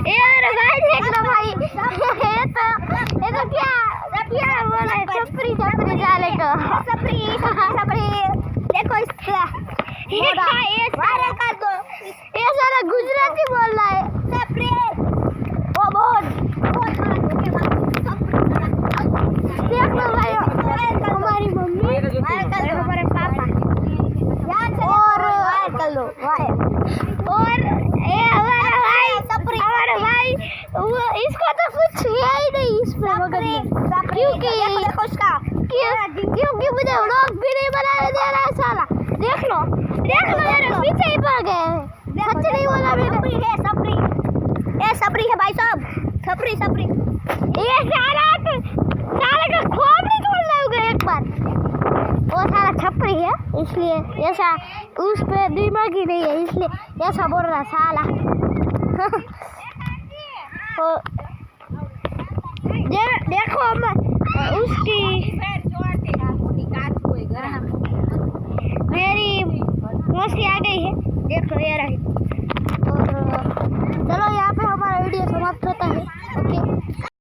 ये मेरा भाई देख लो भाई, ये तो क्या बोला है, छपरी छपरी डाले को छपरी देखो इसका ये सारा गुजराती बोल रहा है छपरी। वो बहुत देख लो भाई, हमारी मम्मी हमारे पापा और ये हमारा भाई वो इसको तो कुछ है ही नहीं इसमें मगर क्योंकि मुझे व्लॉग भी नहीं बनाने दे रहा है साला। देख लो मेरे पीछे ही पड़ गए हैं, सच नहीं बोला मैंने। सपरी है भाई साहब, सपरी ये साले का खोप नहीं तोड़ लोगे एक बार। वो सारा छपरी है इसलिए ऐसा, उस पे दिमाग ही नहीं है इसलिए ऐसा बोल रहा साला। देखो उसकी मेरी मौसी आ गई है, देखो ये रही।